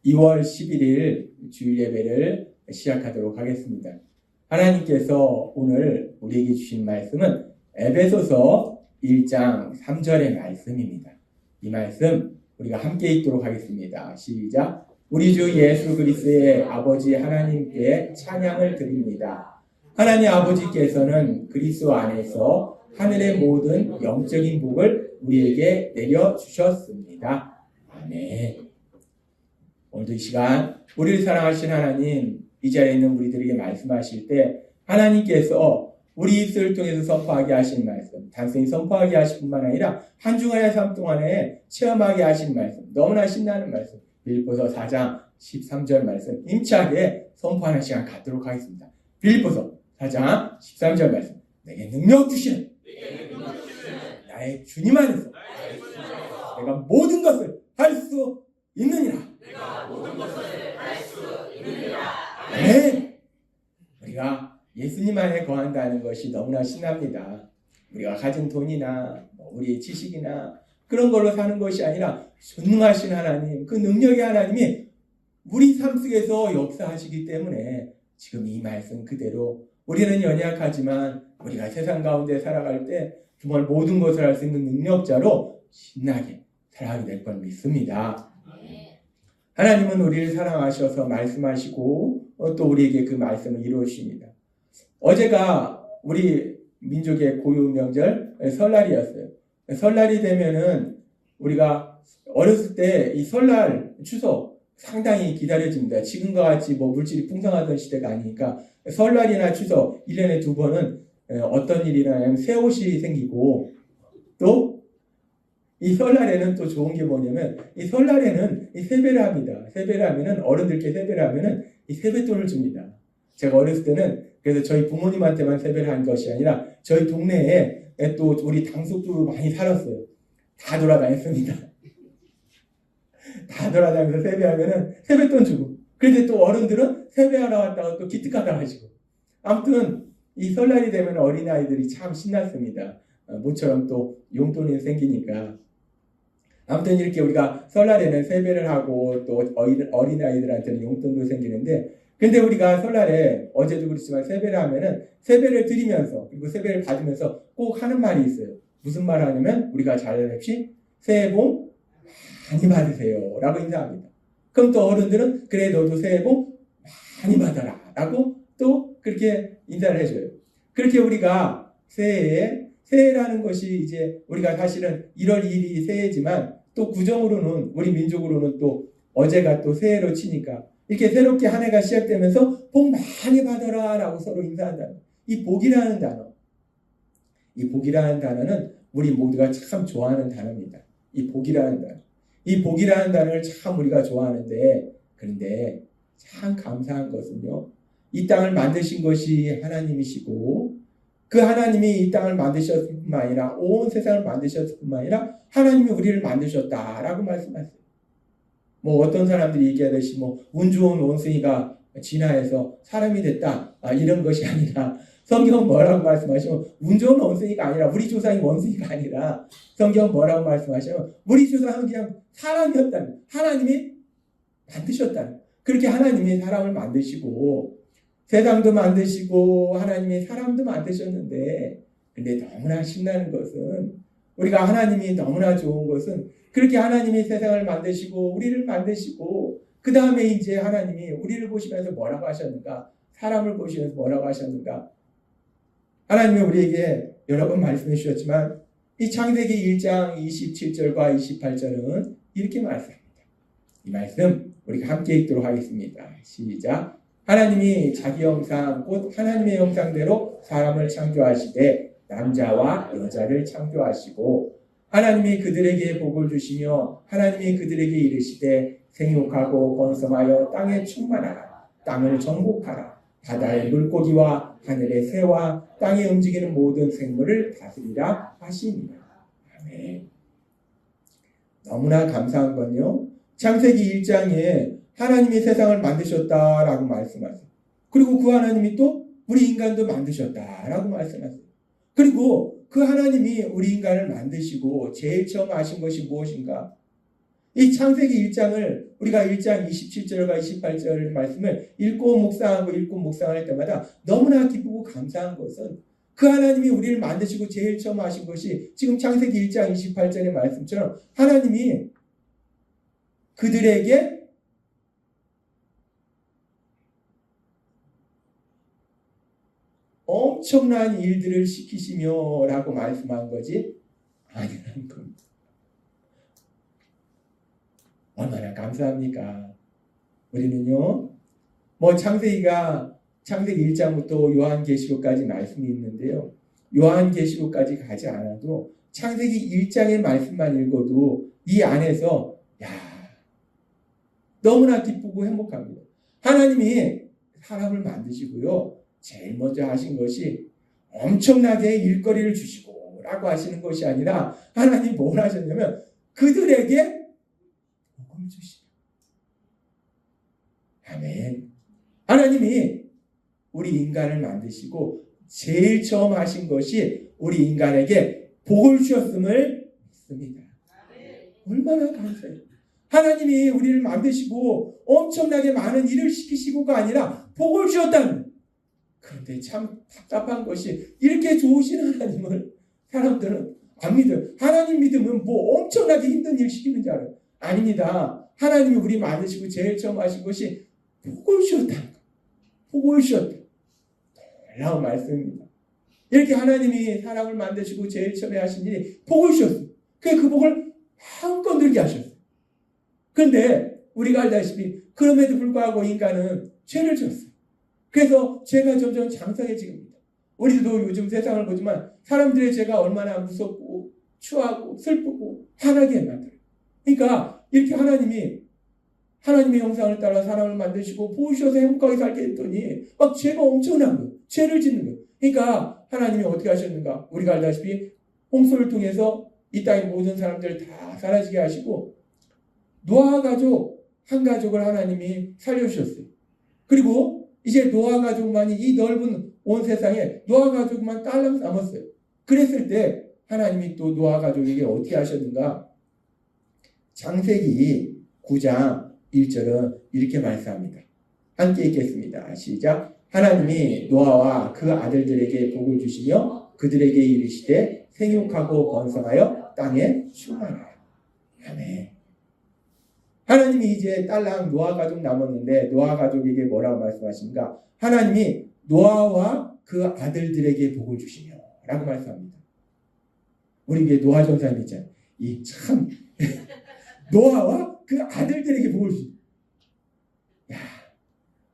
2월 11일 주일 예배를 시작하도록 하겠습니다. 하나님께서 오늘 우리에게 주신 말씀은 에베소서 1장 3절의 말씀입니다. 이 말씀 우리가 함께 읽도록 하겠습니다. 시작. 우리 주 예수 그리스도의 아버지 하나님께 찬양을 드립니다. 하나님 아버지께서는 그리스도 안에서 하늘의 모든 영적인 복을 우리에게 내려주셨습니다. 아멘. 오늘도 이 시간 우리를 사랑하신 하나님, 이 자리에 있는 우리들에게 말씀하실 때 하나님께서 우리 입술을 통해서 선포하게 하신 말씀, 단순히 선포하게 하실 뿐만 아니라 한 주간의 삶 동안에 체험하게 하신 말씀, 너무나 신나는 말씀, 빌립보서 4장 13절 말씀 임차게 선포하는 시간 갖도록 하겠습니다. 빌립보서 4장 13절 말씀, 내게 능력 주시는 나의 주님 안에서 내가 모든 것을 할 수 있느니라. 네. 우리가 예수님 안에 거한다는 것이 너무나 신납니다. 우리가 가진 돈이나 우리의 지식이나 그런 걸로 사는 것이 아니라 전능하신 하나님, 그 능력의 하나님이 우리 삶 속에서 역사하시기 때문에 지금 이 말씀 그대로 우리는 연약하지만 우리가 세상 가운데 살아갈 때 정말 모든 것을 할 수 있는 능력자로 신나게 살아가게 될 걸 믿습니다. 하나님은 우리를 사랑하셔서 말씀하시고 또 우리에게 그 말씀을 이루십니다. 어제가 우리 민족의 고유 명절 설날이었어요. 설날이 되면은 우리가 어렸을 때 이 설날 추석 상당히 기다려집니다. 지금과 같이 물질이 풍성하던 시대가 아니니까 설날이나 추석 1년에 2번은 어떤 일이 일어나냐면 새 옷이 생기고 또 이 설날에는 또 좋은 게 뭐냐면 이 설날에는 이 세배를 합니다. 세배를 하면은 어른들께 세배를 하면은 이 세뱃돈을 줍니다. 제가 어렸을 때는 그래서 저희 부모님한테만 세배를 한 것이 아니라 저희 동네에 또 우리 당숙도 많이 살았어요. 다 돌아다녔습니다. 다 돌아다니면서 세배하면은 세뱃돈 주고, 그런데 또 어른들은 세배하러 왔다가 또 기특하다 하시고, 아무튼 이 설날이 되면 어린아이들이 참 신났습니다. 모처럼 또 용돈이 생기니까. 아무튼 이렇게 우리가 설날에는 세배를 하고 또 어린아이들한테는 용돈도 생기는데, 근데 우리가 설날에 어제도 그렇지만 세배를 하면은 세배를 드리면서 그리고 세배를 받으면서 꼭 하는 말이 있어요. 무슨 말 하냐면 우리가 잘해lep시 새해 복 많이 받으세요 라고 인사합니다. 그럼 또 어른들은 그래 너도 새해 복 많이 받아라 라고 또 그렇게 인사를 해줘요. 그렇게 우리가 새해라는 것이 이제 우리가 사실은 1월 2일이 새해지만 또 구정으로는 우리 민족으로는 또 어제가 또 새해로 치니까 이렇게 새롭게 한 해가 시작되면서 복 많이 받아라 라고 서로 인사한다는 이 복이라는 단어, 이 복이라는 단어는 우리 모두가 참 좋아하는 단어입니다. 이 복이라는 단어, 이 복이라는 단어를 참 우리가 좋아하는데, 그런데 참 감사한 것은요, 이 땅을 만드신 것이 하나님이시고 그 하나님이 이 땅을 만드셨을 뿐만 아니라 온 세상을 만드셨을 뿐만 아니라 하나님이 우리를 만드셨다라고 말씀하세요. 어떤 사람들이 얘기하듯이 운 좋은 원숭이가 진화해서 사람이 됐다 이런 것이 아니라 성경은 뭐라고 말씀하시면 운 좋은 원숭이가 아니라 우리 조상이 원숭이가 아니라 성경은 뭐라고 말씀하시면 우리 조상은 그냥 사람이었다는, 하나님이 만드셨다는, 그렇게 하나님이 사람을 만드시고 세상도 만드시고 하나님이 사람도 만드셨는데, 근데 너무나 신나는 것은 우리가 하나님이 너무나 좋은 것은 그렇게 하나님이 세상을 만드시고 우리를 만드시고 그 다음에 이제 하나님이 우리를 보시면서 뭐라고 하셨는가, 사람을 보시면서 뭐라고 하셨는가, 하나님이 우리에게 여러 번 말씀해 주셨지만 이 창세기 1장 27절과 28절은 이렇게 말씀합니다. 이 말씀 우리가 함께 읽도록 하겠습니다. 시작. 하나님이 자기 형상 곧 하나님의 형상대로 사람을 창조하시되 남자와 여자를 창조하시고 하나님이 그들에게 복을 주시며 하나님이 그들에게 이르시되 생육하고 번성하여 땅에 충만하라. 땅을 정복하라. 바다의 물고기와 하늘의 새와 땅에 움직이는 모든 생물을 다스리라 하시니라. 아멘. 너무나 감사한 건요, 창세기 1장에 하나님이 세상을 만드셨다라고 말씀하세요. 그리고 그 하나님이 또 우리 인간도 만드셨다라고 말씀하세요. 그리고 그 하나님이 우리 인간을 만드시고 제일 처음 하신 것이 무엇인가? 이 창세기 1장을 우리가 1장 27절과 28절 말씀을 읽고 묵상할 때마다 너무나 기쁘고 감사한 것은 그 하나님이 우리를 만드시고 제일 처음 하신 것이 지금 창세기 1장 28절의 말씀처럼 하나님이 그들에게 엄청난 일들을 시키시며 라고 말씀한 거지 아니라는 겁니다. 얼마나 감사합니까? 우리는요, 창세기 1장부터 요한계시록까지 말씀이 있는데요. 요한계시록까지 가지 않아도 창세기 1장의 말씀만 읽어도 이 안에서 너무나 기쁘고 행복합니다. 하나님이 사람을 만드시고요. 제일 먼저 하신 것이 엄청나게 일거리를 주시고 라고 하시는 것이 아니라 하나님이 뭘 하셨냐면 그들에게 복을 주시고. 아멘. 하나님이 우리 인간을 만드시고 제일 처음 하신 것이 우리 인간에게 복을 주셨음을 믿습니다. 얼마나 감사해요. 하나님이 우리를 만드시고 엄청나게 많은 일을 시키시고가 아니라 복을 주셨다는. 그런데 참 답답한 것이 이렇게 좋으신 하나님을 사람들은 안 믿어요. 하나님 믿으면 엄청나게 힘든 일 시키는 줄 알아요. 아닙니다. 하나님이 우리 만드시고 제일 처음 하신 것이 복을 주셨다는 거. 복을 주셨다. 놀라운 말씀입니다. 이렇게 하나님이 사람을 만드시고 제일 처음에 하신 일이 복을 주셨어요. 그 복을 마음껏 누리게 하셨어요. 그런데 우리가 알다시피 그럼에도 불구하고 인간은 죄를 지었어요. 그래서 죄가 점점 장성해지고 있습니다. 우리도 요즘 세상을 보지만 사람들의 죄가 얼마나 무섭고 추하고 슬프고 화나게 만들어요. 그러니까 이렇게 하나님의 형상을 따라 사람을 만드시고 보시어서 행복하게 살게 했더니 막 죄가 엄청난 거예요. 죄를 짓는 거예요. 그러니까 하나님이 어떻게 하셨는가? 우리가 알다시피 홍수를 통해서 이 땅의 모든 사람들을 다 사라지게 하시고 노아 가족 한 가족을 하나님이 살려주셨어요. 그리고 이제 노아 가족만이 이 넓은 온 세상에 노아 가족만 딸랑 남았어요. 그랬을 때 하나님이 또 노아 가족에게 어떻게 하셨는가? 창세기 9장 1절은 이렇게 말씀합니다. 함께 읽겠습니다. 시작. 하나님이 노아와 그 아들들에게 복을 주시며 그들에게 이르시되 생육하고 번성하여 땅에 충만하여. 아멘. 하나님이 이제 딸랑 노아 가족 남았는데 노아 가족에게 뭐라고 말씀하십니까? 하나님이 노아와 그 아들들에게 복을 주시며 라고 말씀합니다. 우리 위에 노아 전사님 있잖아요. 이 참 노아와 그 아들들에게 복을 주시며.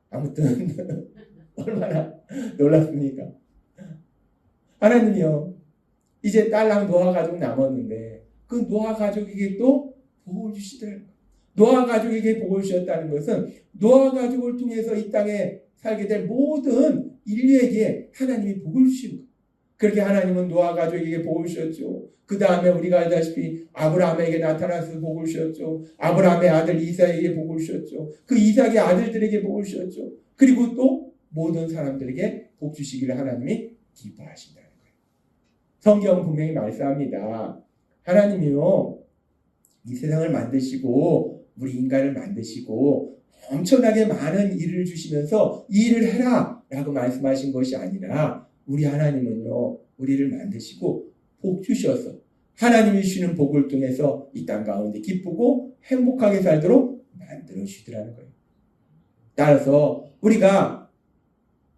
아무튼 얼마나 놀랍습니까? 하나님이요. 이제 딸랑 노아 가족 남았는데 그 노아 가족에게 또 복을 주시더라고요. 노아 가족에게 복을 주셨다는 것은 노아 가족을 통해서 이 땅에 살게 될 모든 인류에게 하나님이 복을 주시는 거예요. 그렇게 하나님은 노아 가족에게 복을 주셨죠. 그 다음에 우리가 알다시피 아브라함에게 나타나서 복을 주셨죠. 아브라함의 아들 이삭에게 복을 주셨죠. 그 이삭의 아들들에게 복을 주셨죠. 그리고 또 모든 사람들에게 복 주시기를 하나님이 기뻐하신다는 거예요. 성경은 분명히 말씀합니다. 하나님이요, 이 세상을 만드시고 우리 인간을 만드시고 엄청나게 많은 일을 주시면서 이 일을 해라 라고 말씀하신 것이 아니라 우리 하나님은요, 우리를 만드시고 복 주셔서 하나님이 주시는 복을 통해서 이 땅 가운데 기쁘고 행복하게 살도록 만들어 주시더라는 거예요. 따라서 우리가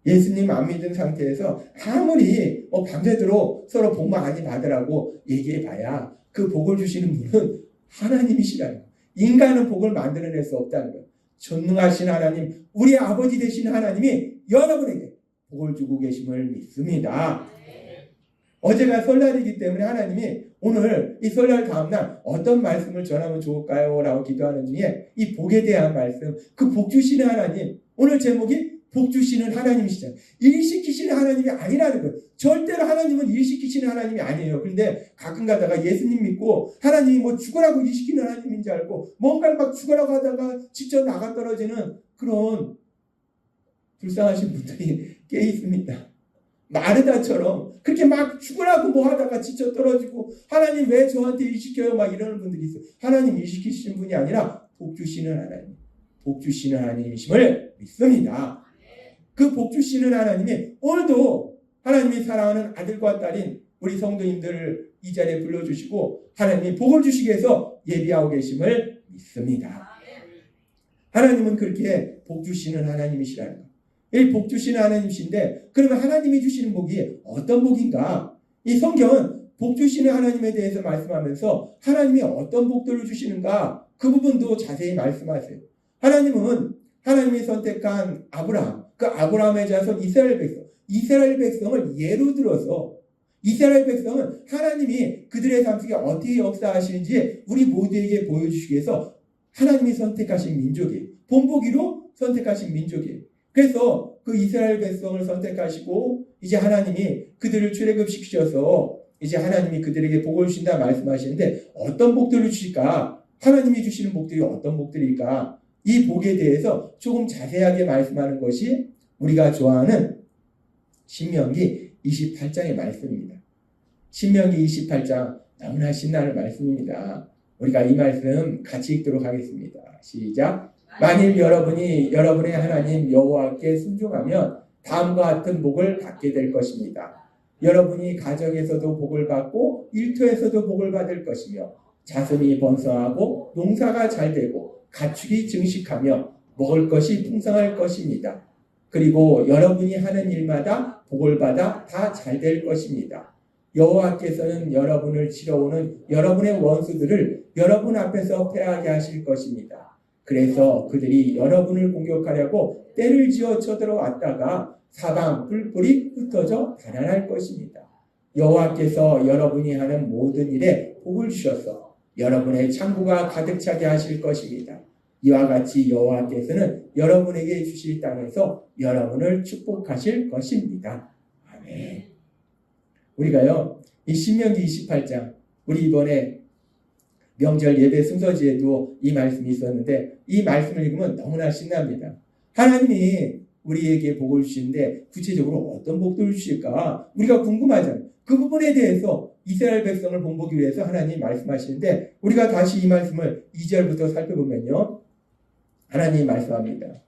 예수님 안 믿은 상태에서 아무리 밤새도록 서로 복 많이 받으라고 얘기해봐야 그 복을 주시는 분은 하나님이시라는 거예요. 인간은 복을 만들어낼 수 없다는 거예요. 전능하신 하나님, 우리 아버지 되신 하나님이 여러분에게 복을 주고 계심을 믿습니다. 어제가 설날이기 때문에 하나님이 오늘 이 설날 다음날 어떤 말씀을 전하면 좋을까요? 라고 기도하는 중에 이 복에 대한 말씀, 그 복 주시는 하나님, 오늘 제목이 복 주시는 하나님이시잖아요. 일 시키시는 하나님이 아니라는 거예요. 절대로 하나님은 일 시키시는 하나님이 아니에요. 그런데 가끔 가다가 예수님 믿고 하나님이 죽으라고 일 시키는 하나님인 줄 알고 뭔가를 막 죽으라고 하다가 직접 나가 떨어지는 그런 불쌍하신 분들이 꽤 있습니다. 마르다처럼 그렇게 막 죽으라고 뭐 하다가 지쳐 떨어지고 하나님 왜 저한테 일 시켜요? 막 이러는 분들이 있어요. 하나님 일 시키시는 분이 아니라 복 주시는 하나님, 복 주시는 하나님이심을 믿습니다. 그 복 주시는 하나님이 오늘도 하나님이 사랑하는 아들과 딸인 우리 성도님들을 이 자리에 불러주시고 하나님이 복을 주시기 위해서 예비하고 계심을 믿습니다. 하나님은 그렇게 복 주시는 하나님이시라는 것. 이 복 주시는 하나님이신데 그러면 하나님이 주시는 복이 어떤 복인가? 이 성경은 복 주시는 하나님에 대해서 말씀하면서 하나님이 어떤 복들을 주시는가? 그 부분도 자세히 말씀하세요. 하나님은 하나님이 선택한 아브라함, 그 아브라함의 자손 이스라엘 백성을 예로 들어서 이스라엘 백성은 하나님이 그들의 삶 속에 어떻게 역사하시는지 우리 모두에게 보여주시기 위해서 하나님이 선택하신 민족이에요. 본보기로 선택하신 민족이에요. 그래서 그 이스라엘 백성을 선택하시고 이제 하나님이 그들을 출애굽시키셔서 이제 하나님이 그들에게 복을 주신다 말씀하시는데 어떤 복들을 주실까? 하나님이 주시는 복들이 어떤 복들일까? 이 복에 대해서 조금 자세하게 말씀하는 것이 우리가 좋아하는 신명기 28장의 말씀입니다. 신명기 28장 너무나 신나는 말씀입니다. 우리가 이 말씀 같이 읽도록 하겠습니다. 시작. 만일 여러분이 여러분의 하나님 여호와께 순종하면 다음과 같은 복을 받게 될 것입니다. 여러분이 가정에서도 복을 받고 일터에서도 복을 받을 것이며 자손이 번성하고 농사가 잘 되고 가축이 증식하며 먹을 것이 풍성할 것입니다. 그리고 여러분이 하는 일마다 복을 받아 다 잘 될 것입니다. 여호와께서는 여러분을 치러오는 여러분의 원수들을 여러분 앞에서 패하게 하실 것입니다. 그래서 그들이 여러분을 공격하려고 떼를 지어 쳐들어왔다가 사방 뿔뿔이 흩어져 달아날 것입니다. 여호와께서 여러분이 하는 모든 일에 복을 주셔서 여러분의 창고가 가득 차게 하실 것입니다. 이와 같이 여호와께서는 여러분에게 주실 땅에서 여러분을 축복하실 것입니다. 아멘. 우리가요, 이 신명기 28장, 우리 이번에 명절 예배 순서지에도 이 말씀이 있었는데 이 말씀을 읽으면 너무나 신납니다. 하나님이 우리에게 복을 주시는데 구체적으로 어떤 복들을 주실까? 우리가 궁금하잖아요. 그 부분에 대해서 이스라엘 백성을 본보기 위해서 하나님이 말씀하시는데 우리가 다시 이 말씀을 2절부터 살펴보면요. 하나님이 말씀합니다.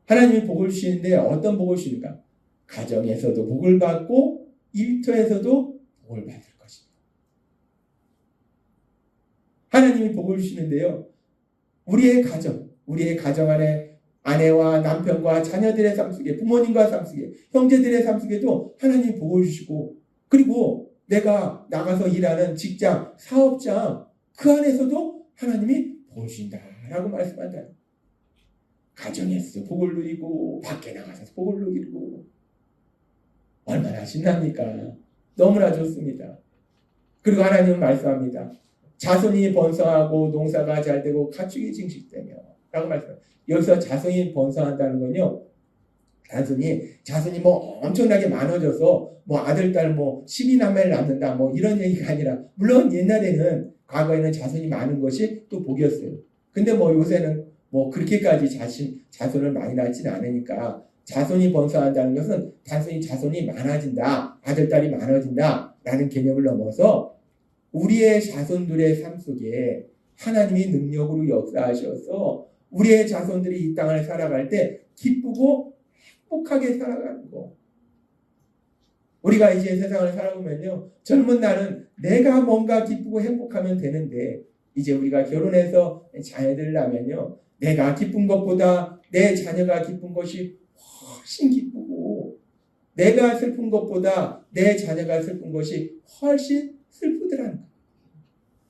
하나님이 복을 주시는데 어떤 복을 주실까? 가정에서도 복을 받고 일터에서도 복을 받을 것입니다. 하나님이 복을 주시는데요. 우리의 가정 안에 아내와 남편과 자녀들의 삶 속에 부모님과 삶 속에 형제들의 삶 속에도 하나님이 복을 주시고 그리고 내가 나가서 일하는 직장, 사업장 그 안에서도 하나님이 복을 주신다라고 말씀한다. 가정에서 복을 누리고 밖에 나가서 복을 누리고 얼마나 신납니까? 너무나 좋습니다. 그리고 하나님은 말씀합니다. 자손이 번성하고 농사가 잘 되고 가축이 증식되며 라고 말씀합니다. 여기서 자손이 번성한다는 건요. 자손이 뭐 엄청나게 많아져서 뭐 아들, 딸 뭐 12남매를 낳는다 뭐 이런 얘기가 아니라 물론 옛날에는 과거에는 자손이 많은 것이 또 복이었어요. 근데 뭐 요새는 뭐 그렇게까지 자손을 많이 낳지는 않으니까 자손이 번성한다는 것은 단순히 자손이 많아진다, 아들, 딸이 많아진다 라는 개념을 넘어서 우리의 자손들의 삶 속에 하나님이 능력으로 역사하셔서 우리의 자손들이 이 땅을 살아갈 때 기쁘고 행복하게 살아가는 거. 우리가 이제 세상을 살아보면요. 젊은 날은 내가 뭔가 기쁘고 행복하면 되는데 이제 우리가 결혼해서 자녀들을 낳으면요. 내가 기쁜 것보다 내 자녀가 기쁜 것이 훨씬 기쁘고 내가 슬픈 것보다 내 자녀가 슬픈 것이 훨씬 슬프더라는 거예요.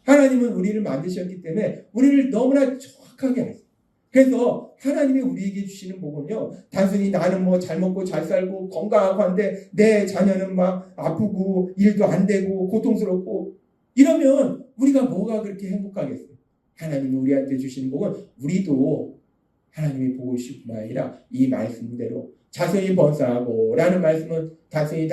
하나님은 우리를 만드셨기 때문에 우리를 너무나 정확하게 아세요. 그래서 하나님이 우리에게 주시는 복은요. 단순히 나는 뭐 잘 먹고 잘 살고 건강하고 한데 내 자녀는 막 아프고 일도 안 되고 고통스럽고 이러면 우리가 뭐가 그렇게 행복하겠어요. 하나님이 우리한테 주시는 복은 우리도 하나님이 보고 싶은 뿐만 아니라 이 말씀대로 자손이 번성하고 라는 말씀은 단순히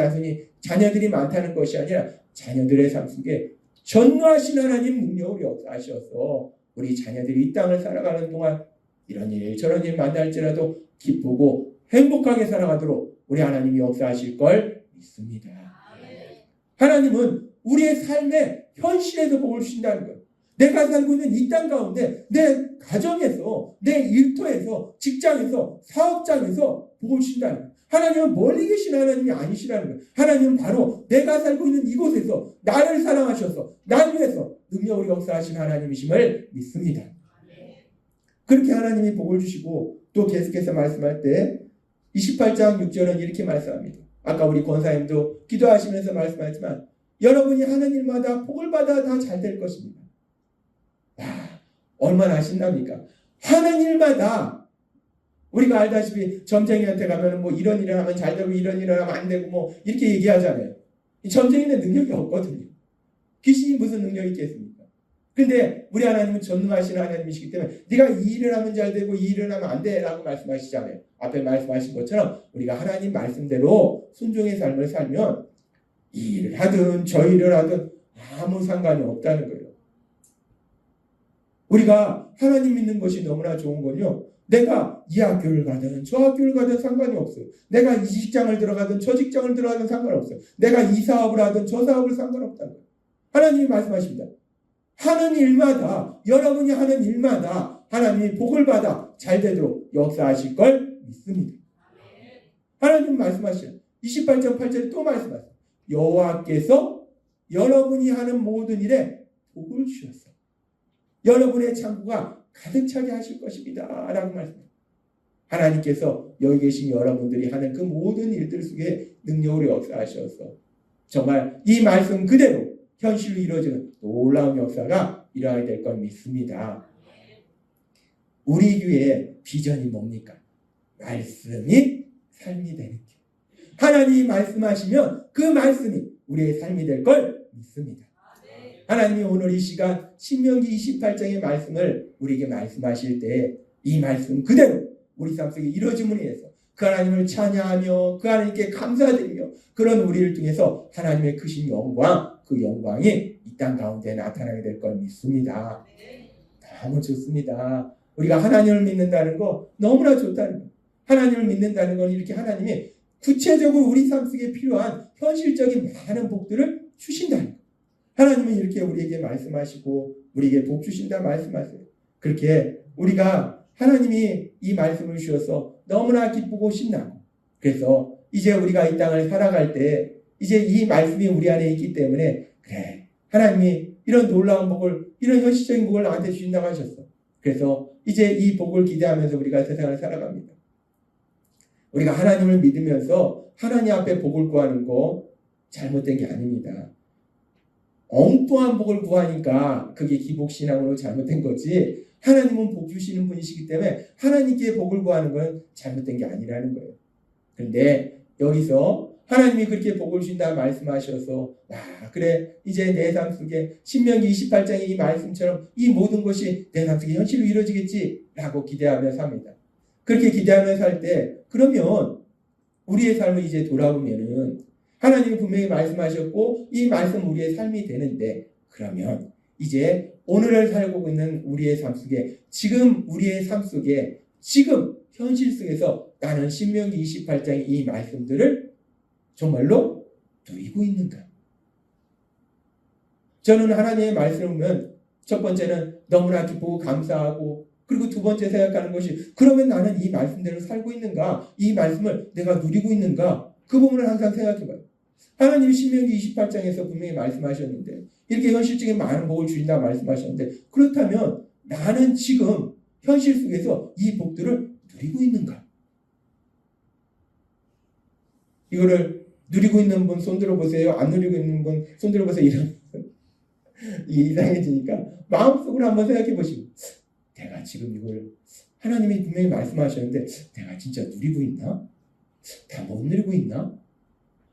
자녀들이 많다는 것이 아니라 자녀들의 삶 속에 전능하신 하나님 능력을 역사하셔서 우리 자녀들이 이 땅을 살아가는 동안 이런 일 저런 일 만날지라도 기쁘고 행복하게 살아가도록 우리 하나님이 역사하실 걸 믿습니다. 하나님은 우리의 삶의 현실에서 복을 주신다는 거예요. 내가 살고 있는 이 땅 가운데 내 가정에서, 내 일터에서, 직장에서, 사업장에서 복을 주신다는 거예요. 하나님은 멀리 계신 하나님이 아니시라는 거예요. 하나님은 바로 내가 살고 있는 이곳에서 나를 사랑하셔서 날 위해서 능력으로 역사하신 하나님이심을 믿습니다. 그렇게 하나님이 복을 주시고 또 계속해서 말씀할 때 28장 6절은 이렇게 말씀합니다. 아까 우리 권사님도 기도하시면서 말씀하지만 여러분이 하는 일마다 복을 받아 다 잘 될 것입니다. 와, 얼마나 신납니까? 하는 일마다 우리가 알다시피 점쟁이한테 가면 뭐 이런 일을 하면 잘 되고 이런 일을 하면 안 되고 뭐 이렇게 얘기하잖아요. 이 점쟁이는 능력이 없거든요. 귀신이 무슨 능력이 있겠습니까? 근데 우리 하나님은 전능하신 하나님이시기 때문에 네가 이 일을 하면 잘 되고 이 일을 하면 안 돼 라고 말씀하시잖아요. 앞에 말씀하신 것처럼 우리가 하나님 말씀대로 순종의 삶을 살면 이 일을 하든 저 일을 하든 아무 상관이 없다는 거예요. 우리가 하나님 믿는 것이 너무나 좋은 건요. 내가 이 학교를 가든 저 학교를 가든 상관이 없어요. 내가 이 직장을 들어가든 저 직장을 들어가든 상관없어요. 내가 이 사업을 하든 저 사업을 상관없다는 거예요. 하나님이 말씀하십니다. 하는 일마다, 여러분이 하는 일마다 하나님이 복을 받아 잘 되도록 역사하실 걸 믿습니다. 하나님 말씀하시죠. 28장 8절에 또 말씀하세요. 여호와께서 여러분이 하는 모든 일에 복을 주셨어. 여러분의 창고가 가득 차게 하실 것입니다. 라고 말씀해요. 하나님께서 여기 계신 여러분들이 하는 그 모든 일들 속에 능력으로 역사하셔서 정말 이 말씀 그대로 현실로 이루어지는 놀라운 역사가 일어나게 될 걸 믿습니다. 우리 교회의 비전이 뭡니까? 말씀이 삶이 되는 길. 하나님이 말씀하시면 그 말씀이 우리의 삶이 될 걸 믿습니다. 하나님이 오늘 이 시간 신명기 28장의 말씀을 우리에게 말씀하실 때 이 말씀 그대로 우리 삶 속에 이루어짐을 위해서 그 하나님을 찬양하며 그 하나님께 감사드리며 그런 우리를 통해서 하나님의 크신 영광, 그 영광이 이 땅 가운데 나타나게 될 걸 믿습니다. 너무 좋습니다. 우리가 하나님을 믿는다는 거 너무나 좋다는 거. 하나님을 믿는다는 건 이렇게 하나님이 구체적으로 우리 삶 속에 필요한 현실적인 많은 복들을 주신다는 거. 하나님은 이렇게 우리에게 말씀하시고 우리에게 복 주신다 말씀하세요. 그렇게 우리가 하나님이 이 말씀을 주셔서 너무나 기쁘고 신나고 그래서 이제 우리가 이 땅을 살아갈 때 이제 이 말씀이 우리 안에 있기 때문에 그래 하나님이 이런 놀라운 복을 이런 현실적인 복을 나한테 주신다고 하셨어. 그래서 이제 이 복을 기대하면서 우리가 세상을 살아갑니다. 우리가 하나님을 믿으면서 하나님 앞에 복을 구하는 거 잘못된 게 아닙니다. 엉뚱한 복을 구하니까 그게 기복신앙으로 잘못된 거지 하나님은 복 주시는 분이시기 때문에 하나님께 복을 구하는 건 잘못된 게 아니라는 거예요. 그런데 여기서 하나님이 그렇게 복을 주신다 말씀하셔서 그래 이제 내 삶 속에 신명기 28장의 이 말씀처럼 이 모든 것이 내 삶 속에 현실로 이루어지겠지 라고 기대하며 삽니다. 그렇게 기대하며 살 때 그러면 우리의 삶을 이제 돌아보면은 하나님이 분명히 말씀하셨고 이 말씀 우리의 삶이 되는데 그러면 이제 오늘을 살고 있는 우리의 삶 속에 지금 우리의 삶 속에 지금 현실 속에서 나는 신명기 28장의 이 말씀들을 정말로 누리고 있는가? 저는 하나님의 말씀을 보면 첫 번째는 너무나 기쁘고 감사하고 그리고 두 번째 생각하는 것이 그러면 나는 이 말씀대로 살고 있는가? 이 말씀을 내가 누리고 있는가? 그 부분을 항상 생각해봐요. 하나님이 신명기 28장에서 분명히 말씀하셨는데 이렇게 현실적인 많은 복을 주신다 말씀하셨는데 그렇다면 나는 지금 현실 속에서 이 복들을 누리고 있는가? 이거를 누리고 있는 분 손들어 보세요. 안 누리고 있는 분 손들어 보세요. 이런 이상해지니까 마음속으로 한번 생각해 보시고 내가 지금 이걸 하나님이 분명히 말씀하셨는데 내가 진짜 누리고 있나? 다 못 누리고 있나?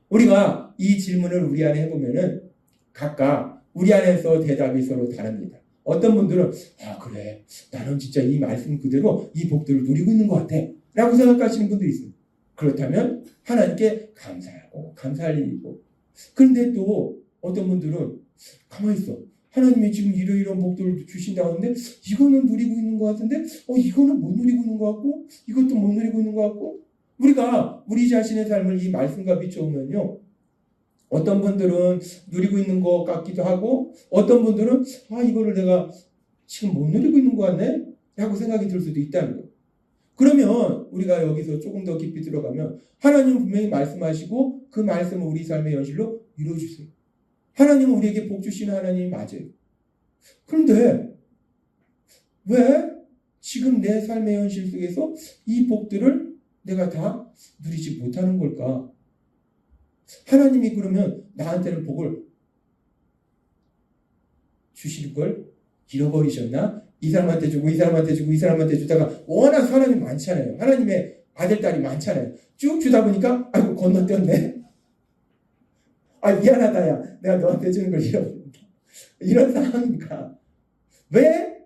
우리가 이 질문을 우리 안에 해보면은 각각 우리 안에서 대답이 서로 다릅니다. 어떤 분들은 그래 나는 진짜 이 말씀 그대로 이 복들을 누리고 있는 것 같아 라고 생각하시는 분도 있어요. 그렇다면 하나님께 감사하고 감사할 일이고 그런데 또 어떤 분들은 가만히 있어. 하나님이 지금 이러이러한 복들을 주신다고 하는데 이거는 누리고 있는 것 같은데 이거는 못 누리고 있는 것 같고 이것도 못 누리고 있는 것 같고 우리가 우리 자신의 삶을 이 말씀과 비춰보면요 어떤 분들은 누리고 있는 것 같기도 하고 어떤 분들은 이거를 내가 지금 못 누리고 있는 것 같네? 라고 생각이 들 수도 있다는 거예요. 그러면 우리가 여기서 조금 더 깊이 들어가면 하나님은 분명히 말씀하시고 그 말씀을 우리 삶의 현실로 이루어주세요. 하나님은 우리에게 복 주시는 하나님이 맞아요. 그런데 왜 지금 내 삶의 현실 속에서 이 복들을 내가 다 누리지 못하는 걸까? 하나님이 그러면 나한테는 복을 주실 걸 잃어버리셨나? 이 사람한테 주고 이 사람한테 주고 이 사람한테 주다가 워낙 사람이 많잖아요. 하나님의 아들, 딸이 많잖아요. 쭉 주다 보니까 아이고 건너뛰었네. 미안하다 야. 내가 너한테 주는 걸 잃어버린다. 이런 상황인가? 왜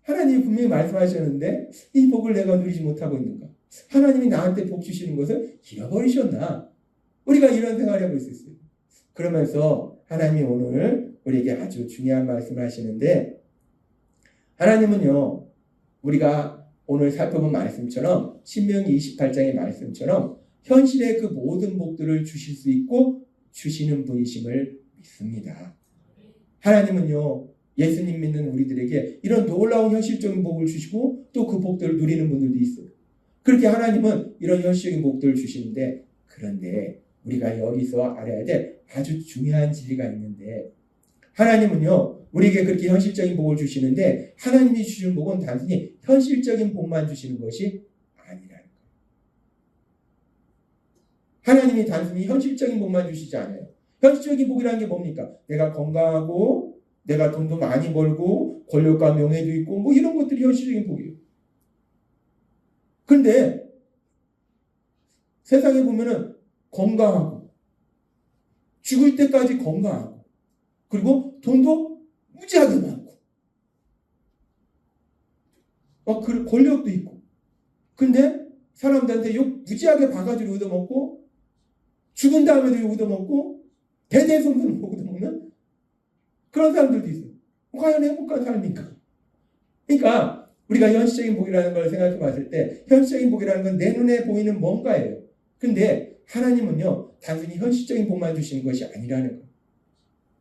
하나님이 분명히 말씀하셨는데 이 복을 내가 누리지 못하고 있는가? 하나님이 나한테 복 주시는 것을 잃어버리셨나? 우리가 이런 생각을 해볼 수 있어요. 그러면서 하나님이 오늘 우리에게 아주 중요한 말씀을 하시는데 하나님은요, 우리가 오늘 살펴본 말씀처럼 신명기 28장의 말씀처럼 현실의 그 모든 복들을 주실 수 있고 주시는 분이심을 믿습니다. 하나님은요, 예수님 믿는 우리들에게 이런 놀라운 현실적인 복을 주시고 또 그 복들을 누리는 분들도 있어요. 그렇게 하나님은 이런 현실적인 복들을 주시는데 그런데 우리가 여기서 알아야 될 아주 중요한 진리가 있는데 하나님은요, 우리에게 그렇게 현실적인 복을 주시는데 하나님이 주시는 복은 단순히 현실적인 복만 주시는 것이 아니라는 거예요. 하나님이 단순히 현실적인 복만 주시지 않아요. 현실적인 복이라는 게 뭡니까? 내가 건강하고 내가 돈도 많이 벌고 권력과 명예도 있고 뭐 이런 것들이 현실적인 복이에요. 그런데 세상에 보면은 건강하고 죽을 때까지 건강하고 그리고 돈도 무지하게 많고 그 권력도 있고 근데 사람들한테 욕 무지하게 바가지로 얻어먹고 죽은 다음에도 욕 얻어먹고 대대손손 욕 얻어먹는 그런 사람들도 있어요. 과연 행복한 삶입니까? 그러니까 우리가 현실적인 복이라는 걸 생각해 봤을 때 현실적인 복이라는 건 내 눈에 보이는 뭔가예요. 근데 하나님은요 단순히 현실적인 복만 주시는 것이 아니라는 거예요.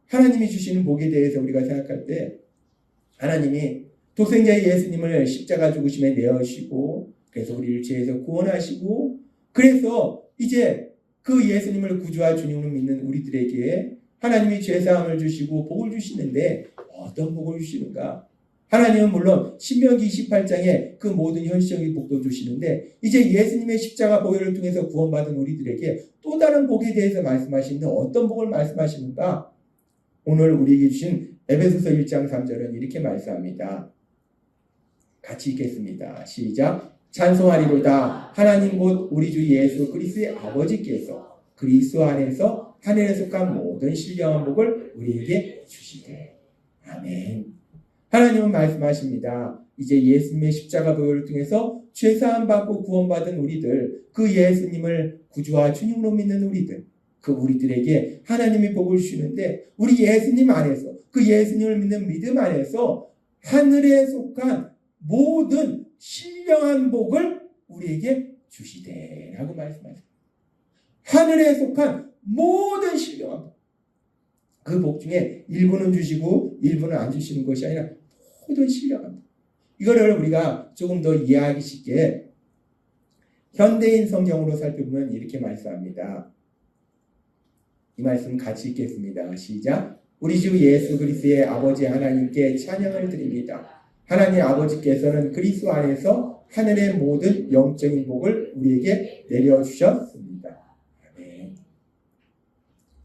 하나님이 주시는 복에 대해서 우리가 생각할 때 하나님이 독생자의 예수님을 십자가 죽으심에 내어주시고 그래서 우리를 죄에서 구원하시고 그래서 이제 그 예수님을 구주와 주님으로 믿는 우리들에게 하나님이 죄사함을 주시고 복을 주시는데 어떤 복을 주시는가? 하나님은 물론 신명기 28장에 그 모든 현실적인 복도 주시는데 이제 예수님의 십자가 보혈을 통해서 구원받은 우리들에게 또 다른 복에 대해서 말씀하시는데 어떤 복을 말씀하시는가? 오늘 우리에게 주신 에베소서 1장 3절은 이렇게 말씀합니다. 같이 읽겠습니다. 시작. 찬송하리로다 하나님 곧 우리 주 예수 그리스도의 아버지께서 그리스도 안에서 하늘에 속한 모든 신령한 복을 우리에게 주시되. 아멘. 하나님은 말씀하십니다. 이제 예수님의 십자가 보혈을 통해서 죄사함 받고 구원받은 우리들, 그 예수님을 구주와 주님으로 믿는 우리들, 그 우리들에게 하나님이 복을 주시는데 우리 예수님 안에서 그 예수님을 믿는 믿음 안에서 하늘에 속한 모든 신령한 복을 우리에게 주시되라고 말씀하십니다. 하늘에 속한 모든 신령한 복. 그 복 중에 일부는 주시고 일부는 안 주시는 것이 아니라 모든 신령한 복. 이거를 우리가 조금 더 이해하기 쉽게 현대인 성경으로 살펴보면 이렇게 말씀합니다. 이 말씀 같이 읽겠습니다. 시작. 우리 주 예수 그리스도의 아버지 하나님께 찬양을 드립니다. 하나님 아버지께서는 그리스도 안에서 하늘의 모든 영적인 복을 우리에게 내려주셨습니다. 아멘.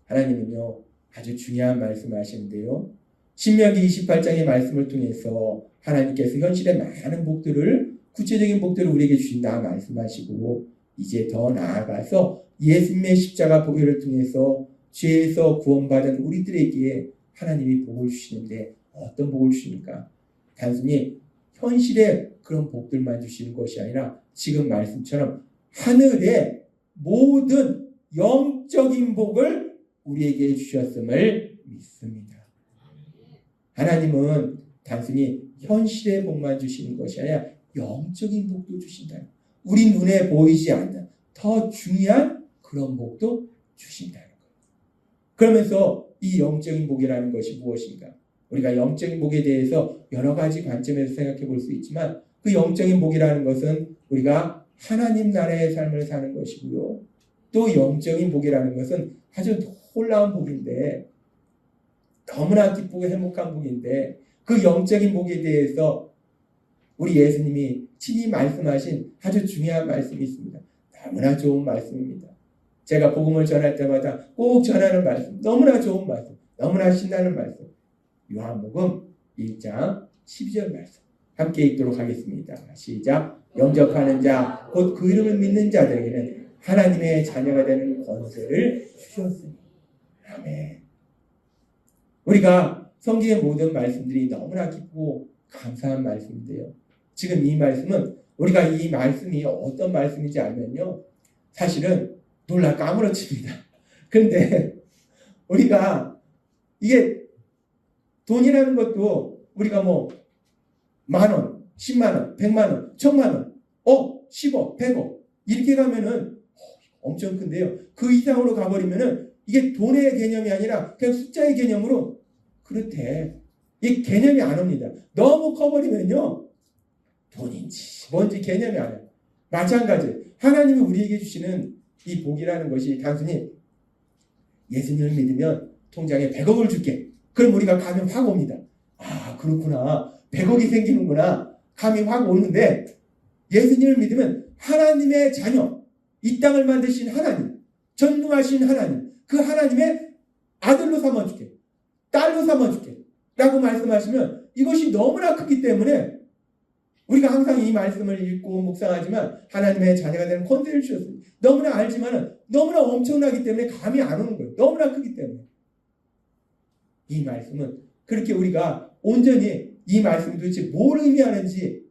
하나님은요 아주 중요한 말씀을 하시는데요. 신명기 28장의 말씀을 통해서 하나님께서 현실의 많은 복들을 구체적인 복들을 우리에게 주신다 말씀하시고 이제 더 나아가서 예수님의 십자가 보혈을 통해서 죄에서 구원받은 우리들에게 하나님이 복을 주시는데 어떤 복을 주십니까? 단순히 현실의 그런 복들만 주시는 것이 아니라 지금 말씀처럼 하늘의 모든 영적인 복을 우리에게 주셨음을 믿습니다. 하나님은 단순히 현실의 복만 주시는 것이 아니라 영적인 복도 주신다. 우리 눈에 보이지 않는 더 중요한 그런 복도 주신다는 거예요. 그러면서 이 영적인 복이라는 것이 무엇인가? 우리가 영적인 복에 대해서 여러 가지 관점에서 생각해 볼 수 있지만 그 영적인 복이라는 것은 우리가 하나님 나라의 삶을 사는 것이고요. 또 영적인 복이라는 것은 아주 놀라운 복인데 너무나 기쁘고 행복한 복인데 그 영적인 복에 대해서 우리 예수님이 친히 말씀하신 아주 중요한 말씀이 있습니다. 너무나 좋은 말씀입니다. 제가 복음을 전할 때마다 꼭 전하는 말씀, 너무나 좋은 말씀, 너무나 신나는 말씀. 요한복음 1장 12절 말씀 함께 읽도록 하겠습니다. 시작. 영접하는 자, 곧 그 이름을 믿는 자들에게는 하나님의 자녀가 되는 권세를 주셨으니. 아멘. 우리가 성경의 모든 말씀들이 너무나 기쁘고 감사한 말씀인데요. 지금 이 말씀은 우리가 이 말씀이 어떤 말씀인지 알면요. 사실은 놀라 까무러칩니다. 그런데 우리가 이게 돈이라는 것도 우리가 뭐 만원, 10만원, 100만원, 1000만원, 10억, 100억 이렇게 가면은 엄청 큰데요. 그 이상으로 가버리면은 이게 돈의 개념이 아니라 그냥 숫자의 개념으로 그렇대. 이 개념이 안 옵니다. 너무 커버리면요. 돈인지 뭔지 개념이 안 와요. 마찬가지. 하나님이 우리에게 주시는 이 복이라는 것이 단순히 예수님을 믿으면 통장에 100억을 줄게. 그럼 우리가 감이 확 옵니다. 아, 그렇구나. 100억이 생기는구나. 감이 확 오는데 예수님을 믿으면 하나님의 자녀, 이 땅을 만드신 하나님, 전능하신 하나님, 그 하나님의 아들로 삼아줄게. 딸로 삼아줄게. 라고 말씀하시면 이것이 너무나 크기 때문에 우리가 항상 이 말씀을 읽고 묵상하지만 하나님의 자녀가 되는 권세를 주셨습니다. 너무나 알지만 너무나 엄청나기 때문에 감이 안 오는 거예요. 너무나 크기 때문에. 이 말씀은 그렇게 우리가 온전히 이 말씀이 도대체 뭘 의미하는지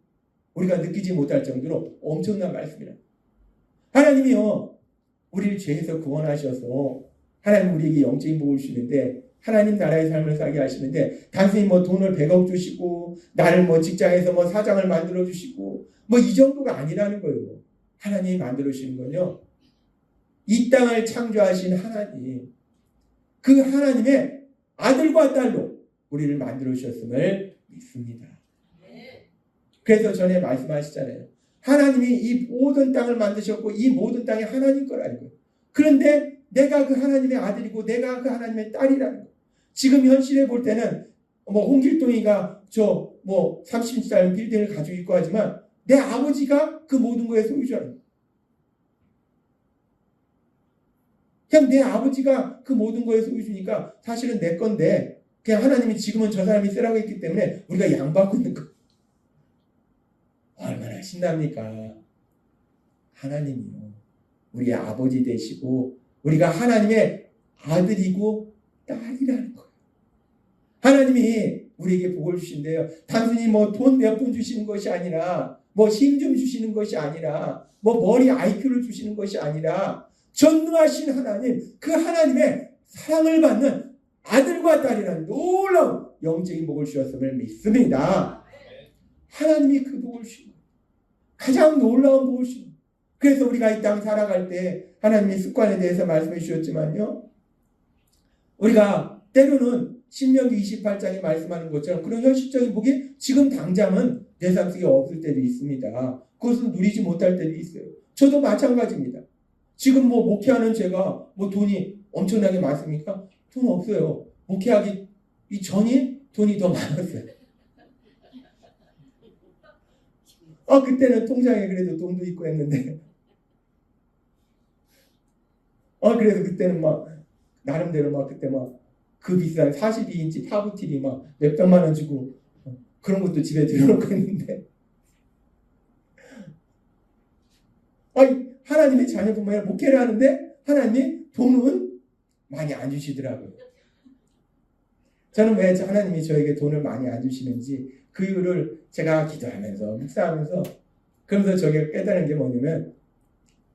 우리가 느끼지 못할 정도로 엄청난 말씀이라. 하나님이요. 우리를 죄에서 구원하셔서 하나님 우리에게 영적인 복을 주시는데 하나님 나라의 삶을 살게 하시는데 단순히 뭐 돈을 100억 주시고 나를 뭐 직장에서 뭐 사장을 만들어 주시고 뭐 이 정도가 아니라는 거예요. 하나님이 만들어 주시는 건요. 이 땅을 창조하신 하나님, 그 하나님의 아들과 딸로 우리를 만들어 주셨음을 믿습니다. 그래서 전에 말씀하시잖아요. 하나님이 이 모든 땅을 만드셨고 이 모든 땅이 하나님 거라는. 그런데 내가 그 하나님의 아들이고 내가 그 하나님의 딸이라는 거. 지금 현실에 볼 때는 뭐 홍길동이가 저 뭐 30층짜리 빌딩을 가지고 있고 하지만 내 아버지가 그 모든 거에 소유자라는 거. 그냥 내 아버지가 그 모든 거에 소유주니까 사실은 내 건데 그냥 하나님이 지금은 저 사람이 쓰라고 했기 때문에 우리가 양보하고 있는 거. 얼마나 신납니까? 하나님이요. 우리의 아버지 되시고 우리가 하나님의 아들이고 딸이라는 거예요. 하나님이 우리에게 복을 주신대요. 단순히 뭐 돈 몇 푼 주시는 것이 아니라 뭐 힘 좀 주시는 것이 아니라 뭐 머리 IQ를 주시는 것이 아니라 전능하신 하나님, 그 하나님의 사랑을 받는 아들과 딸이라는 놀라운 영적인 복을 주셨음을 믿습니다. 하나님이 그 복을 주신 거예요. 가장 놀라운 복을 주신 거예요. 그래서 우리가 이 땅 살아갈 때 하나님이 습관에 대해서 말씀해 주셨지만요. 우리가 때로는 신명기 28장에 말씀하는 것처럼 그런 현실적인 복이 지금 당장은 내 삶 속에 없을 때도 있습니다. 그것을 누리지 못할 때도 있어요. 저도 마찬가지입니다. 지금 뭐 목회하는 제가 뭐 돈이 엄청나게 많습니까? 돈 없어요. 목회하기 전이 돈이 더 많았어요. 그때는 통장에 그래도 돈도 있고 했는데 그래서 그때는 막 나름대로 막 그때 막 그 비싼 42인치 파브 TV 막 몇백만 원 주고 그런 것도 집에 들여놓고 했는데 하나님의 자녀뿐만 아니라 목회를 하는데 하나님이 돈은 많이 안 주시더라고요. 저는 왜 하나님이 저에게 돈을 많이 안 주시는지 그 이유를 제가 기도하면서 묵상하면서 그러면서 저게 깨달은 게 뭐냐면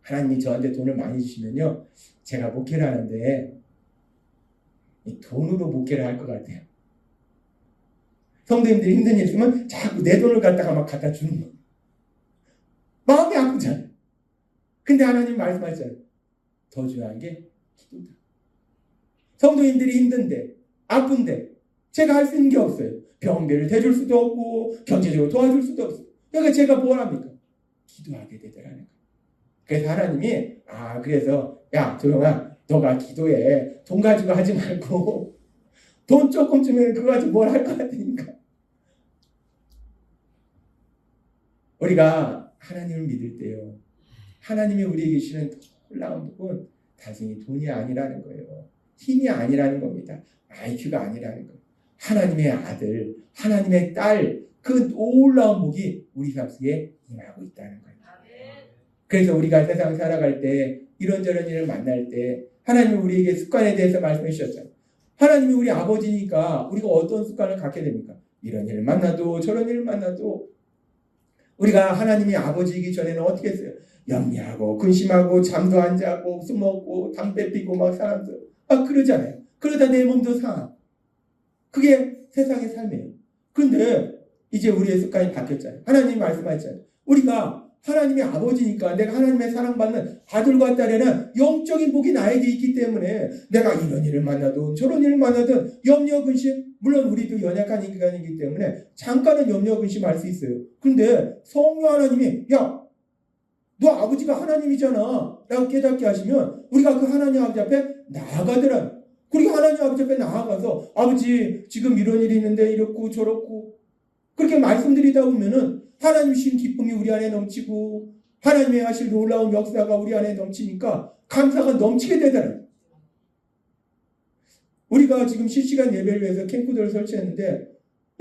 하나님이 저한테 돈을 많이 주시면요 제가 목회를 하는데 이 돈으로 목회를 할 것 같아요. 성도님들이 힘든 일 있으면 자꾸 내 돈을 갖다가 막 갖다 주는 거. 마음이 아프잖아요. 근데 하나님 말씀하셨잖아요. 더 중요한 게 기도다. 성도님들이 힘든데, 아픈데 제가 할 수 있는 게 없어요. 병비를 대줄 수도 없고 경제적으로 도와줄 수도 없어요. 그러니까 제가 뭘 합니까? 기도하게 되더라는 거예요. 그래서 하나님이 그래서 야 조용아, 너가 기도해. 돈 가지고 하지 말고 돈 조금 주면 그거 가지고 뭘 할 것 같으니까. 우리가 하나님을 믿을 때요, 하나님이 우리에게 주시는 놀라운 복은 단순히 돈이 아니라는 거예요. 힘이 아니라는 겁니다. IQ가 아니라는 거예요. 하나님의 아들, 하나님의 딸, 그 놀라운 복이 우리 삶 속에 임하고 있다는 거예요. 그래서 우리가 세상 살아갈 때 이런저런 일을 만날 때 하나님이 우리에게 습관에 대해서 말씀해 주셨잖아요. 하나님이 우리 아버지니까 우리가 어떤 습관을 갖게 됩니까? 이런 일을 만나도 저런 일을 만나도 우리가 하나님이 아버지이기 전에는 어떻게 했어요? 염려하고 근심하고 잠도 안 자고 술 먹고 담배 피고 막 사람들 그러잖아요. 그러다 내 몸도 상하고. 그게 세상의 삶이에요. 그런데 이제 우리의 습관이 바뀌었잖아요. 하나님이 말씀하셨잖아요. 우리가 하나님의 아버지니까 내가 하나님의 사랑받는 아들과 딸에는 영적인 복이 나에게 있기 때문에 내가 이런 일을 만나든 저런 일을 만나든 염려 근심, 물론 우리도 연약한 인간이기 때문에 잠깐은 염려 근심할 수 있어요. 그런데 성령 하나님이 야, 너 아버지가 하나님이잖아 라고 깨닫게 하시면 우리가 그 하나님 아버지 앞에 나아가더라. 그리고 하나님 아버지 앞에 나아가서 아버지 지금 이런 일이 있는데 이렇고 저렇고 그렇게 말씀드리다 보면은 하나님 주신 기쁨이 우리 안에 넘치고 하나님의 하실 놀라운 역사가 우리 안에 넘치니까 감사가 넘치게 되더라. 우리가 지금 실시간 예배를 위해서 캠코더를 설치했는데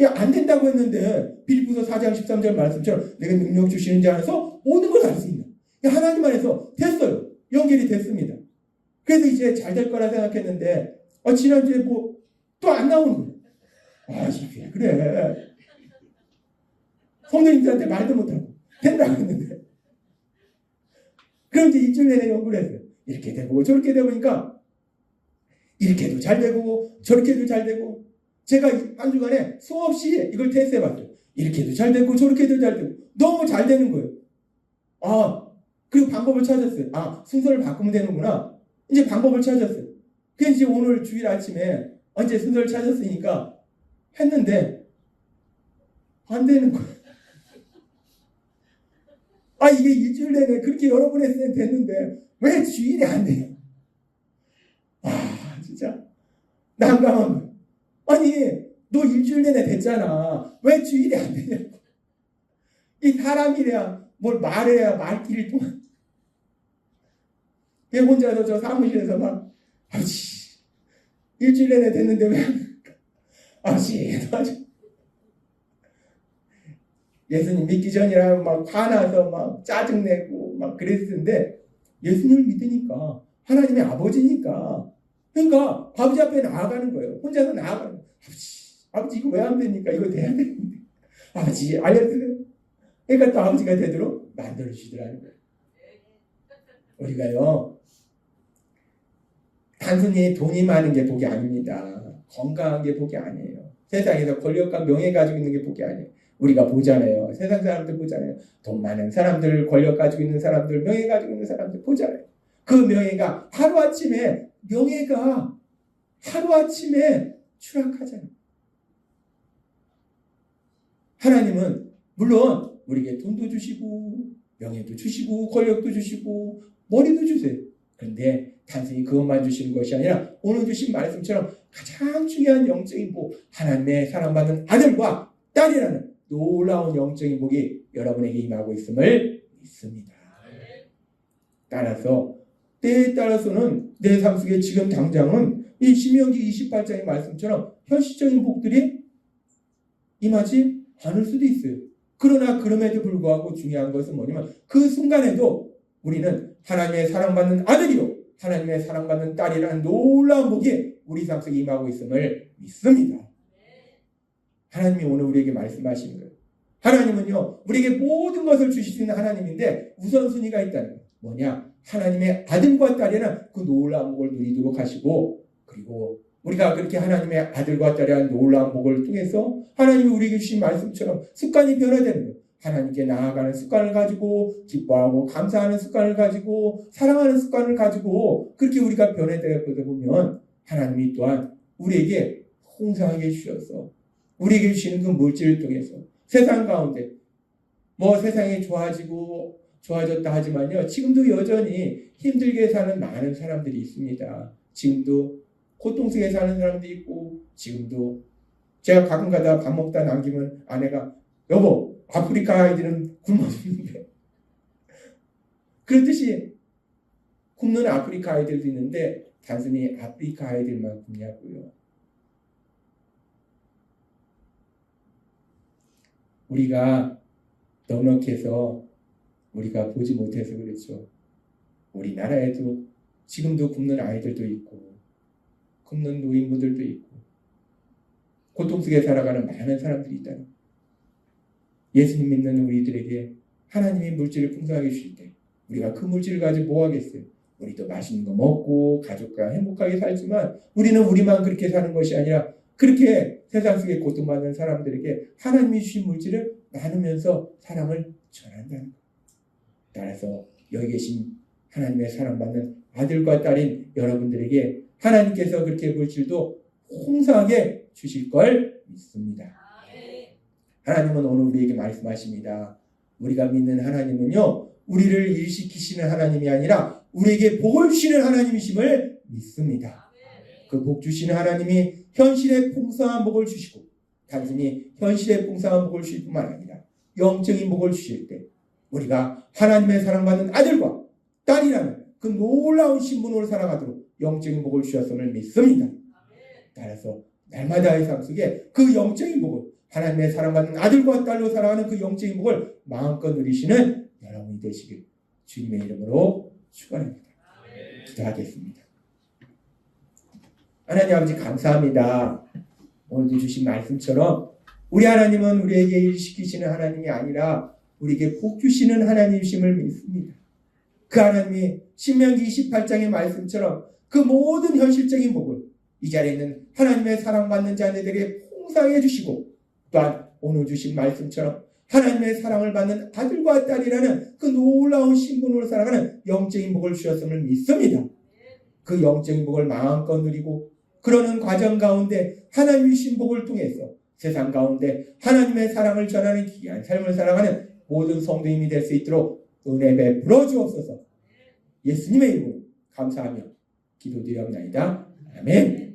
안 된다고 했는데 빌립보서 4장 13절 말씀처럼 내가 능력 주시는 자 안에서 모든 걸 할 수 있는 하나님 안에서 됐어요. 연결이 됐습니다. 그래서 이제 잘 될 거라 생각했는데 지난주에 뭐 또 안 나오는 거예요. 이게 그래. 성도님들한테 말도 못하고 된다고 했는데 그럼 이제 일주일 내내 연구를 했어요. 이렇게 되고 저렇게 되보니까 이렇게도 잘 되고 저렇게도 잘 되고 제가 한 주간에 수없이 이걸 테스트해봤어요. 이렇게도 잘 되고 저렇게도 잘 되고 너무 잘 되는 거예요. 그리고 방법을 찾았어요. 순서를 바꾸면 되는구나. 이제 방법을 찾았어요. 그래서 이제 오늘 주일 아침에 이제 순서를 찾았으니까 했는데 안 되는 거예요. 이게 일주일 내내 그렇게 여러 번 했으면 됐는데 왜 주일이 안 돼요? 진짜 난감한 거예요. 너 일주일 내내 됐잖아. 왜 주일이 안 되냐고. 이 사람이래야 뭘 말해야 말귀를 통한. 혼자서 저 사무실에서 막 아버지 일주일 내내 됐는데 왜 아버지 예수님 믿기 전이라 막 화나서 막 짜증내고 막 그랬는데 예수님을 믿으니까 하나님의 아버지니까 그러니까 아버지 앞에 나아가는 거예요. 혼자서 나아가는 거예요. 아버지 이거 왜 안 됩니까? 이거 돼야 되는데 아버지 알려주세요. 그러니까 또 아버지가 되도록 만들어주시더라는 거예요. 우리가요 단순히 돈이 많은 게 복이 아닙니다. 건강한 게 복이 아니에요. 세상에서 권력과 명예 가지고 있는 게 복이 아니에요. 우리가 보잖아요. 세상 사람들 보잖아요. 돈 많은 사람들, 권력 가지고 있는 사람들, 명예 가지고 있는 사람들 보잖아요. 그 명예가 하루아침에 추락하잖아요. 하나님은 물론 우리에게 돈도 주시고 명예도 주시고 권력도 주시고 머리도 주세요. 그런데 단순히 그것만 주시는 것이 아니라 오늘 주신 말씀처럼 가장 중요한 영적인 복, 하나님의 사랑받는 아들과 딸이라는 놀라운 영적인 복이 여러분에게 임하고 있음을 믿습니다. 따라서 때에 따라서는 내 삶 속에 지금 당장은 이 신명기 28장의 말씀처럼 현실적인 복들이 임하지 않을 수도 있어요. 그러나 그럼에도 불구하고 중요한 것은 뭐냐면 그 순간에도 우리는 하나님의 사랑받는 아들이요 하나님의 사랑받는 딸이라는 놀라운 복이 우리 삶 속에 임하고 있음을 믿습니다. 하나님이 오늘 우리에게 말씀하시는 거예요. 하나님은요 우리에게 모든 것을 주실 수 있는 하나님인데 우선순위가 있다는 거예요. 뭐냐? 하나님의 아들과 딸이라는 그 놀라운 복을 누리도록 하시고 그리고 우리가 그렇게 하나님의 아들과 딸이라는 놀라운 복을 통해서 하나님이 우리에게 주신 말씀처럼 습관이 변화되는 거예요. 하나님께 나아가는 습관을 가지고 기뻐하고 감사하는 습관을 가지고 사랑하는 습관을 가지고 그렇게 우리가 변화되다 보면 하나님이 또한 우리에게 풍성하게 주셔서 우리에게 주시는 그 물질을 통해서 세상 가운데 뭐 세상이 좋아졌다 하지만요, 지금도 여전히 힘들게 사는 많은 사람들이 있습니다. 지금도 고통 속에 사는 사람도 있고, 지금도 제가 가끔가다 밥 먹다 남기면 아내가 여보, 아프리카 아이들은 굶어 죽는데, 그렇듯이 굶는 아프리카 아이들도 있는데 단순히 아프리카 아이들만 굶냐고요. 우리가 넉넉해서 우리가 보지 못해서 그렇죠. 우리나라에도 지금도 굶는 아이들도 있고 굶는 노인분들도 있고 고통 속에 살아가는 많은 사람들이 있다는, 예수님 믿는 우리들에게 하나님이 물질을 풍성하게 주실 때 우리가 그 물질을 가지고 뭐 하겠어요? 우리도 맛있는 거 먹고 가족과 행복하게 살지만 우리는 우리만 그렇게 사는 것이 아니라 그렇게 세상 속에 고통받는 사람들에게 하나님이 주신 물질을 나누면서 사랑을 전한다는 것. 따라서 여기 계신 하나님의 사랑받는 아들과 딸인 여러분들에게 하나님께서 그렇게 물질도 풍성하게 주실 걸 믿습니다. 하나님은 오늘 우리에게 말씀하십니다. 우리가 믿는 하나님은요, 우리를 일시키시는 하나님이 아니라 우리에게 복을 주시는 하나님이심을 믿습니다. 그 복 주시는 하나님이 현실의 풍성한 복을 주시고 단순히 현실의 풍성한 복을 주실 뿐만 아니라 영적인 복을 주실 때 우리가 하나님의 사랑받는 아들과 딸이라는 그 놀라운 신분으로 살아가도록 영적인 복을 주셨음을 믿습니다. 따라서 날마다의 삶 속에 그 영적인 복을, 하나님의 사랑받는 아들과 딸로 살아가는 그 영적인 복을 마음껏 누리시는 여러분이 되시길 주님의 이름으로 축원합니다. 기도하겠습니다. 하나님 아버지 감사합니다. 오늘도 주신 말씀처럼 우리 하나님은 우리에게 일시키시는 하나님이 아니라 우리에게 복 주시는 하나님이심을 믿습니다. 그 하나님이 신명기 28장의 말씀처럼 그 모든 현실적인 복을 이 자리에 있는 하나님의 사랑받는 자녀들에게 풍성하게 주시고, 또한 오늘 주신 말씀처럼 하나님의 사랑을 받는 아들과 딸이라는 그 놀라운 신분으로 살아가는 영적인 복을 주셨음을 믿습니다. 그 영적인 복을 마음껏 누리고 그러는 과정 가운데 하나님의 신복을 통해서 세상 가운데 하나님의 사랑을 전하는 귀한 삶을 살아가는 모든 성도님이 될 수 있도록 은혜 베풀어 주옵소서. 예수님의 이름으로 감사하며 기도드리옵나이다. 아멘.